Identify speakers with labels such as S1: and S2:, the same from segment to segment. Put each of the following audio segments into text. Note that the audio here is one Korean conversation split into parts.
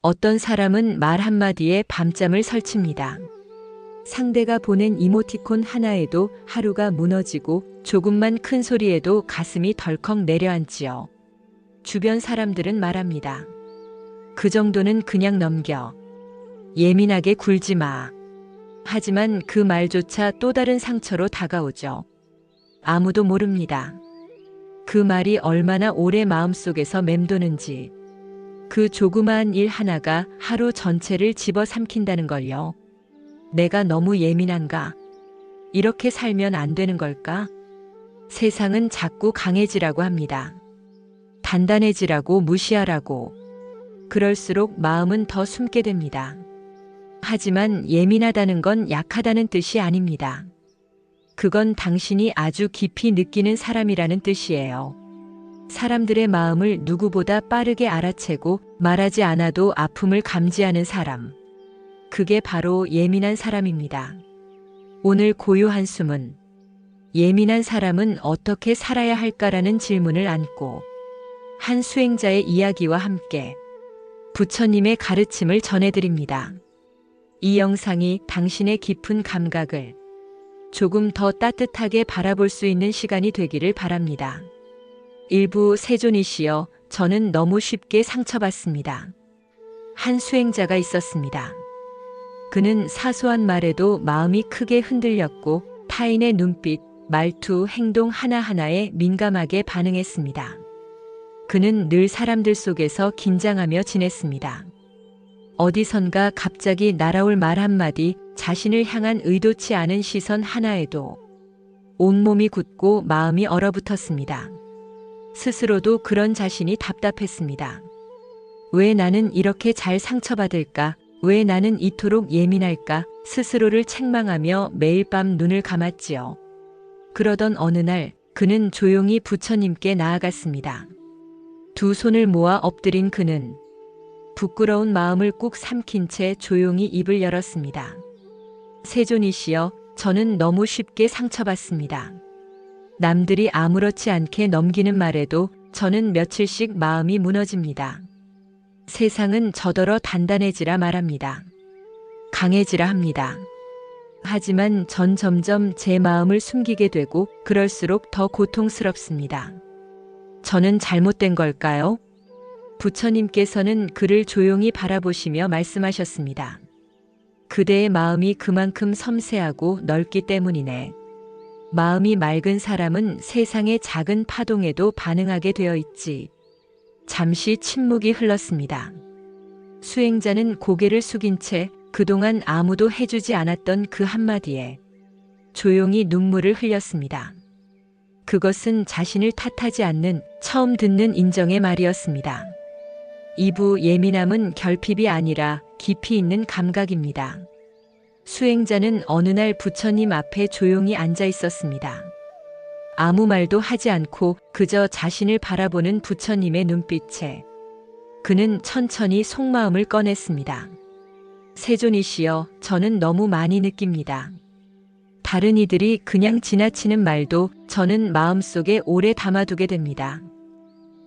S1: 어떤 사람은 말 한마디에 밤잠을 설칩니다. 상대가 보낸 이모티콘 하나에도 하루가 무너지고 조금만 큰 소리에도 가슴이 덜컥 내려앉지요. 주변 사람들은 말합니다. 그 정도는 그냥 넘겨. 예민하게 굴지 마. 하지만 그 말조차 또 다른 상처로 다가오죠. 아무도 모릅니다. 그 말이 얼마나 오래 마음속에서 맴도는지. 그 조그마한 일 하나가 하루 전체를 집어삼킨다는 걸요. 내가 너무 예민한가? 이렇게 살면 안 되는 걸까? 세상은 자꾸 강해지라고 합니다. 단단해지라고 무시하라고. 그럴수록 마음은 더 숨게 됩니다. 하지만 예민하다는 건 약하다는 뜻이 아닙니다. 그건 당신이 아주 깊이 느끼는 사람이라는 뜻이에요. 사람들의 마음을 누구보다 빠르게 알아채고 말하지 않아도 아픔을 감지하는 사람. 그게 바로 예민한 사람입니다. 오늘 고요한 숨은 예민한 사람은 어떻게 살아야 할까라는 질문을 안고 한 수행자의 이야기와 함께 부처님의 가르침을 전해드립니다. 이 영상이 당신의 깊은 감각을 조금 더 따뜻하게 바라볼 수 있는 시간이 되기를 바랍니다. 일부 세존이시여, 저는 너무 쉽게 상처받습니다. 한 수행자가 있었습니다. 그는 사소한 말에도 마음이 크게 흔들렸고 타인의 눈빛, 말투, 행동 하나하나에 민감하게 반응했습니다. 그는 늘 사람들 속에서 긴장하며 지냈습니다. 어디선가 갑자기 날아올 말 한마디, 자신을 향한 의도치 않은 시선 하나에도 온몸이 굳고 마음이 얼어붙었습니다. 스스로도 그런 자신이 답답했습니다. 왜 나는 이렇게 잘 상처받을까? 왜 나는 이토록 예민할까? 스스로를 책망하며 매일 밤 눈을 감았지요. 그러던 어느 날 그는 조용히 부처님께 나아갔습니다. 두 손을 모아 엎드린 그는 부끄러운 마음을 꾹 삼킨 채 조용히 입을 열었습니다. 세존이시여, 저는 너무 쉽게 상처받습니다. 남들이 아무렇지 않게 넘기는 말에도 저는 며칠씩 마음이 무너집니다. 세상은 저더러 단단해지라 말합니다. 강해지라 합니다. 하지만 전 점점 제 마음을 숨기게 되고 그럴수록 더 고통스럽습니다. 저는 잘못된 걸까요? 부처님께서는 그를 조용히 바라보시며 말씀하셨습니다. 그대의 마음이 그만큼 섬세하고 넓기 때문이네. 마음이 맑은 사람은 세상의 작은 파동에도 반응하게 되어 있지. 잠시 침묵이 흘렀습니다. 수행자는 고개를 숙인 채 그동안 아무도 해주지 않았던 그 한마디에 조용히 눈물을 흘렸습니다. 그것은 자신을 탓하지 않는 처음 듣는 인정의 말이었습니다. 이부 예민함은 결핍이 아니라 깊이 있는 감각입니다. 수행자는 어느 날 부처님 앞에 조용히 앉아 있었습니다. 아무 말도 하지 않고 그저 자신을 바라보는 부처님의 눈빛에 그는 천천히 속마음을 꺼냈습니다. 세존이시여, 저는 너무 많이 느낍니다. 다른 이들이 그냥 지나치는 말도 저는 마음속에 오래 담아두게 됩니다.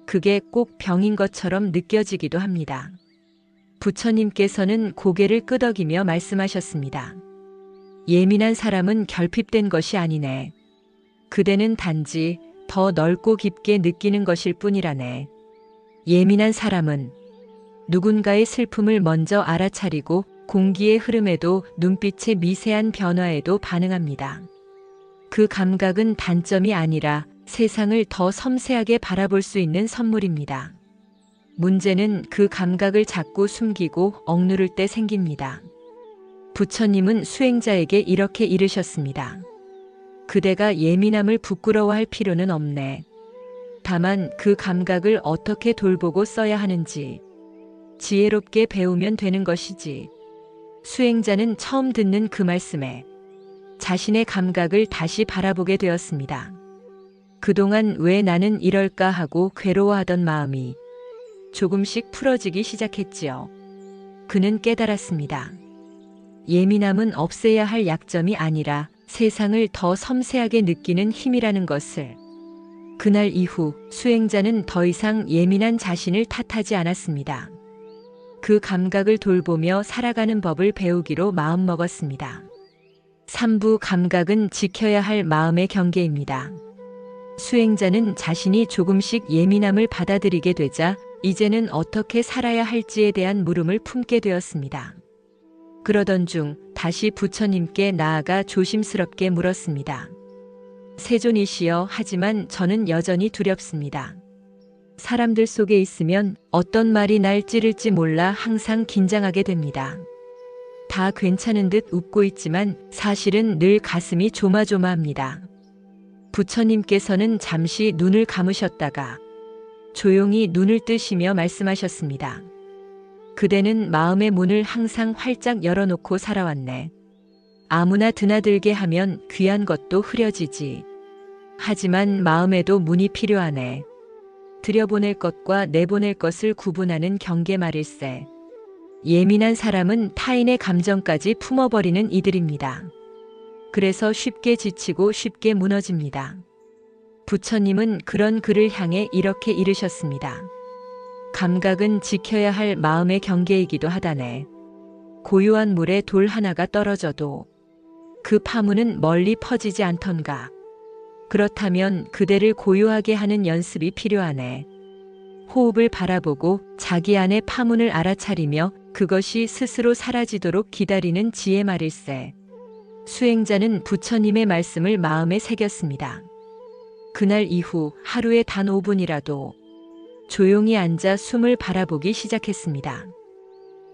S1: 그게 꼭 병인 것처럼 느껴지기도 합니다. 부처님께서는 고개를 끄덕이며 말씀하셨습니다. 예민한 사람은 결핍된 것이 아니네. 그대는 단지 더 넓고 깊게 느끼는 것일 뿐이라네. 예민한 사람은 누군가의 슬픔을 먼저 알아차리고 공기의 흐름에도 눈빛의 미세한 변화에도 반응합니다. 그 감각은 단점이 아니라 세상을 더 섬세하게 바라볼 수 있는 선물입니다. 문제는 그 감각을 자꾸 숨기고 억누를 때 생깁니다. 부처님은 수행자에게 이렇게 이르셨습니다. 그대가 예민함을 부끄러워할 필요는 없네. 다만 그 감각을 어떻게 돌보고 써야 하는지 지혜롭게 배우면 되는 것이지. 수행자는 처음 듣는 그 말씀에 자신의 감각을 다시 바라보게 되었습니다. 그동안 왜 나는 이럴까 하고 괴로워하던 마음이 조금씩 풀어지기 시작했지요. 그는 깨달았습니다. 예민함은 없애야 할 약점이 아니라 세상을 더 섬세하게 느끼는 힘이라는 것을. 그날 이후 수행자는 더 이상 예민한 자신을 탓하지 않았습니다. 그 감각을 돌보며 살아가는 법을 배우기로 마음먹었습니다. 3부 감각은 지켜야 할 마음의 경계입니다. 수행자는 자신이 조금씩 예민함을 받아들이게 되자 이제는 어떻게 살아야 할지에 대한 물음을 품게 되었습니다. 그러던 중 다시 부처님께 나아가 조심스럽게 물었습니다. 세존이시여, 하지만 저는 여전히 두렵습니다. 사람들 속에 있으면 어떤 말이 날 찌를지 몰라 항상 긴장하게 됩니다. 다 괜찮은 듯 웃고 있지만 사실은 늘 가슴이 조마조마합니다. 부처님께서는 잠시 눈을 감으셨다가 조용히 눈을 뜨시며 말씀하셨습니다. 그대는 마음의 문을 항상 활짝 열어놓고 살아왔네. 아무나 드나들게 하면 귀한 것도 흐려지지. 하지만 마음에도 문이 필요하네. 들여보낼 것과 내보낼 것을 구분하는 경계 말일세. 예민한 사람은 타인의 감정까지 품어버리는 이들입니다. 그래서 쉽게 지치고 쉽게 무너집니다. 부처님은 그런 그를 향해 이렇게 이르셨습니다. 감각은 지켜야 할 마음의 경계이기도 하다네. 고요한 물에 돌 하나가 떨어져도 그 파문은 멀리 퍼지지 않던가. 그렇다면 그대를 고요하게 하는 연습이 필요하네. 호흡을 바라보고 자기 안의 파문을 알아차리며 그것이 스스로 사라지도록 기다리는 지혜 말일세. 수행자는 부처님의 말씀을 마음에 새겼습니다. 그날 이후 하루에 단 5분이라도 조용히 앉아 숨을 바라보기 시작했습니다.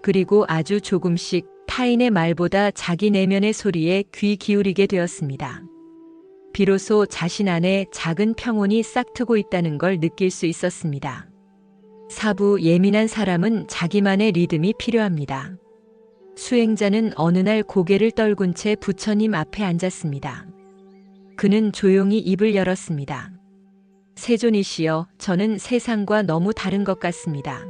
S1: 그리고 아주 조금씩 타인의 말보다 자기 내면의 소리에 귀 기울이게 되었습니다. 비로소 자신 안에 작은 평온이 싹트고 있다는 걸 느낄 수 있었습니다. 4부 예민한 사람은 자기만의 리듬이 필요합니다. 수행자는 어느 날 고개를 떨군 채 부처님 앞에 앉았습니다. 그는 조용히 입을 열었습니다. 세존이시여, 저는 세상과 너무 다른 것 같습니다.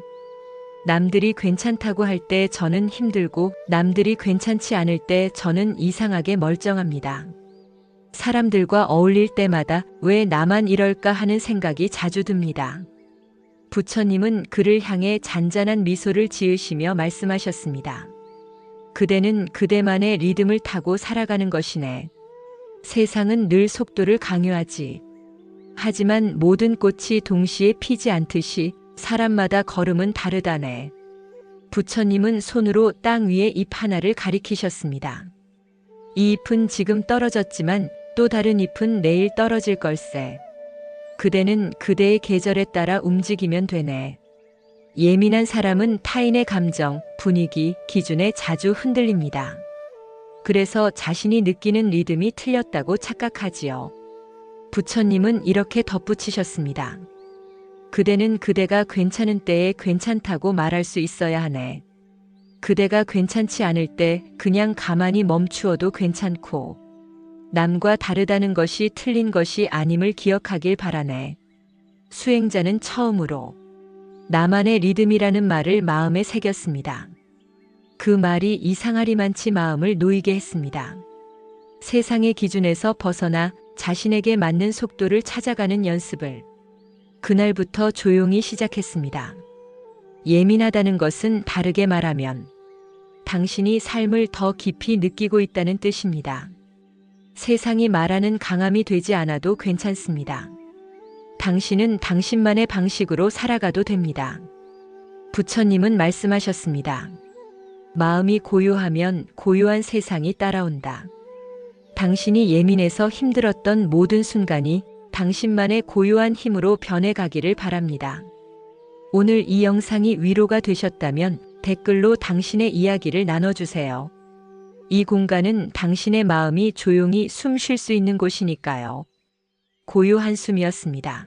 S1: 남들이 괜찮다고 할 때 저는 힘들고 남들이 괜찮지 않을 때 저는 이상하게 멀쩡합니다. 사람들과 어울릴 때마다 왜 나만 이럴까 하는 생각이 자주 듭니다. 부처님은 그를 향해 잔잔한 미소를 지으시며 말씀하셨습니다. 그대는 그대만의 리듬을 타고 살아가는 것이네. 세상은 늘 속도를 강요하지. 하지만 모든 꽃이 동시에 피지 않듯이 사람마다 걸음은 다르다네. 부처님은 손으로 땅 위에 잎 하나를 가리키셨습니다. 이 잎은 지금 떨어졌지만 또 다른 잎은 내일 떨어질 걸세. 그대는 그대의 계절에 따라 움직이면 되네. 예민한 사람은 타인의 감정, 분위기, 기준에 자주 흔들립니다. 그래서 자신이 느끼는 리듬이 틀렸다고 착각하지요. 부처님은 이렇게 덧붙이셨습니다. 그대는 그대가 괜찮은 때에 괜찮다고 말할 수 있어야 하네. 그대가 괜찮지 않을 때 그냥 가만히 멈추어도 괜찮고, 남과 다르다는 것이 틀린 것이 아님을 기억하길 바라네. 수행자는 처음으로 나만의 리듬이라는 말을 마음에 새겼습니다. 그 말이 이상하리만치 마음을 놓이게 했습니다. 세상의 기준에서 벗어나 자신에게 맞는 속도를 찾아가는 연습을 그날부터 조용히 시작했습니다. 예민하다는 것은 다르게 말하면 당신이 삶을 더 깊이 느끼고 있다는 뜻입니다. 세상이 말하는 강함이 되지 않아도 괜찮습니다. 당신은 당신만의 방식으로 살아가도 됩니다. 부처님은 말씀하셨습니다. 마음이 고요하면 고요한 세상이 따라온다. 당신이 예민해서 힘들었던 모든 순간이 당신만의 고요한 힘으로 변해가기를 바랍니다. 오늘 이 영상이 위로가 되셨다면 댓글로 당신의 이야기를 나눠주세요. 이 공간은 당신의 마음이 조용히 숨 쉴 수 있는 곳이니까요. 고요한 숨이었습니다.